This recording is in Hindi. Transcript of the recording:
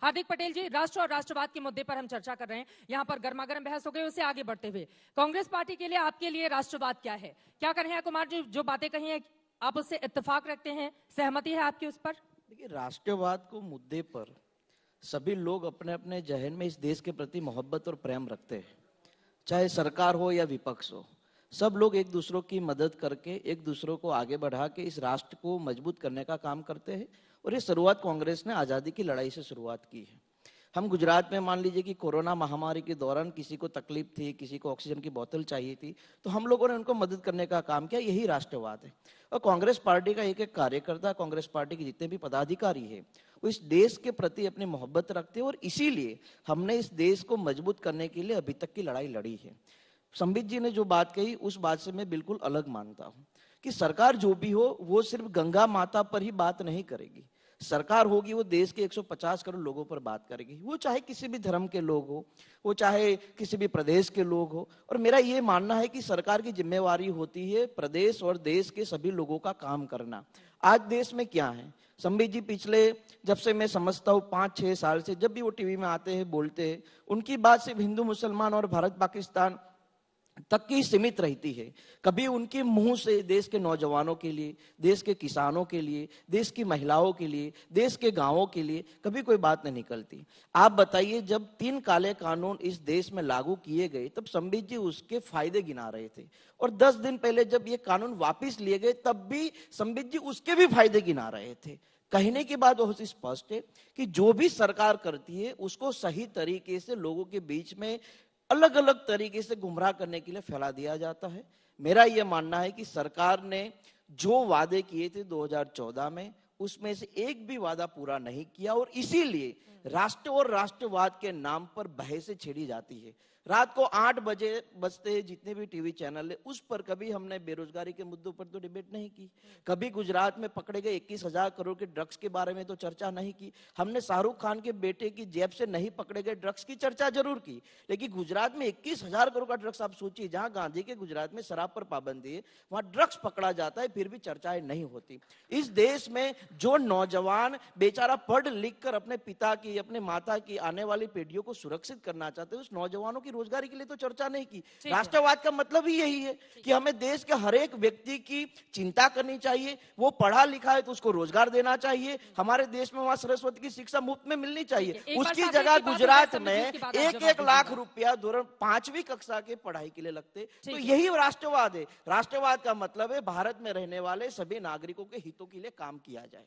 हार्दिक पटेल जी, राष्ट्र और राष्ट्रवाद के मुद्दे पर हम चर्चा कर रहे हैं। यहाँ पर गर्मागर्म बहस हो गई, उससे आगे बढ़ते हुए कांग्रेस पार्टी के लिए, आपके लिए राष्ट्रवाद क्या है? क्या कन्हैया कुमार जी जो बातें कही हैं, आप उससे इत्तेफाक रखते हैं, सहमति है आपकी उस पर? देखिए, राष्ट्रवाद को मुद्दे पर सभी लोग अपने अपने जहन में इस देश के प्रति मोहब्बत और प्रेम रखते हैं, चाहे सरकार हो या विपक्ष हो। सब लोग एक दूसरों की मदद करके, एक दूसरों को आगे बढ़ा के इस राष्ट्र को मजबूत करने का काम करते हैं। और ये शुरुआत कांग्रेस ने आज़ादी की लड़ाई से शुरुआत की है। हम गुजरात में मान लीजिए कि कोरोना महामारी के दौरान किसी को तकलीफ थी, किसी को ऑक्सीजन की बोतल चाहिए थी, तो हम लोगों ने उनको मदद करने का काम किया। यही राष्ट्रवाद है। और कांग्रेस पार्टी का एक एक कार्यकर्ता, कांग्रेस पार्टी के जितने भी पदाधिकारी है, वो इस देश के प्रति अपनी मोहब्बत रखते हैं। और इसीलिए हमने इस देश को मजबूत करने के लिए अभी तक की लड़ाई लड़ी है। संबित जी ने जो बात कही, उस बात से मैं बिल्कुल अलग मानता हूं कि सरकार जो भी हो वो सिर्फ गंगा माता पर ही बात नहीं करेगी। सरकार होगी वो देश के 150 करोड़ लोगों पर बात करेगी, वो चाहे किसी भी धर्म के लोग हो, वो चाहे किसी भी प्रदेश के लोग हो। और मेरा ये मानना है कि सरकार की जिम्मेवारी होती है प्रदेश और देश के सभी लोगों का काम करना। आज देश में क्या है, संबित जी पिछले, जब से मैं समझता हूँ 5-6 साल से, जब भी वो टीवी में आते हैं, बोलते हैं, उनकी बात सिर्फ हिंदू मुसलमान और भारत पाकिस्तान तक की सीमित रहती है। कभी उनके मुंह से देश के नौजवानों के लिए, देश के किसानों के लिए, देश की महिलाओं के लिए, देश के गांवों के लिए कभी कोई बात नहीं निकलती। आप बताइए, जब 3 काले कानून इस देश में लागू किए गए तब संबित जी उसके फायदे गिना रहे थे। और 10 दिन पहले जब ये कानून वापिस लिए गए तब भी संबित जी उसके भी फायदे गिना रहे थे। कहने की बात बहुत स्पष्ट है कि जो भी सरकार करती है उसको सही तरीके से लोगों के बीच में अलग अलग तरीके से गुमराह करने के लिए फैला दिया जाता है। मेरा यह मानना है कि सरकार ने जो वादे किए थे 2014 में, उसमें से एक भी वादा पूरा नहीं किया। और इसीलिए राष्ट्र और राष्ट्रवाद के नाम पर बहसें छेड़ी जाती है। रात को 8 बजे बजते हैं जितने भी टीवी चैनल है, उस पर कभी हमने बेरोजगारी के मुद्दों पर तो डिबेट नहीं की। कभी गुजरात में पकड़े गए 21,000 करोड़ के ड्रग्स के बारे में तो चर्चा नहीं की। हमने शाहरुख खान के बेटे की जेब से नहीं पकड़े गए ड्रग्स की चर्चा जरूर की। लेकिन गुजरात में 21,000 करोड़ का ड्रग्स, आप सोचिए, जहां गांधी के गुजरात में शराब पर पाबंदी है, वहां ड्रग्स पकड़ा जाता है, फिर भी चर्चाएं नहीं होती। इस देश में जो नौजवान बेचारा पढ़ लिख कर अपने पिता की, अपने माता की आने वाली पीढ़ियों को सुरक्षित करना चाहते हैं, उस नौजवानों की रोजगारी के लिए तो चर्चा नहीं की। राष्ट्रवाद का मतलब ही यही है कि हमें देश के हर एक व्यक्ति की चिंता करनी चाहिए। वो पढ़ा लिखा है तो उसको रोजगार देना चाहिए। हमारे देश में वहां सरस्वती की शिक्षा मुफ्त में मिलनी चाहिए। उसकी जगह गुजरात में 1-1 लाख रुपया 5वीं कक्षा के पढ़ाई के लिए लगते। तो यही राष्ट्रवाद है। राष्ट्रवाद का मतलब है भारत में रहने वाले सभी नागरिकों के हितों के लिए काम किया जाए।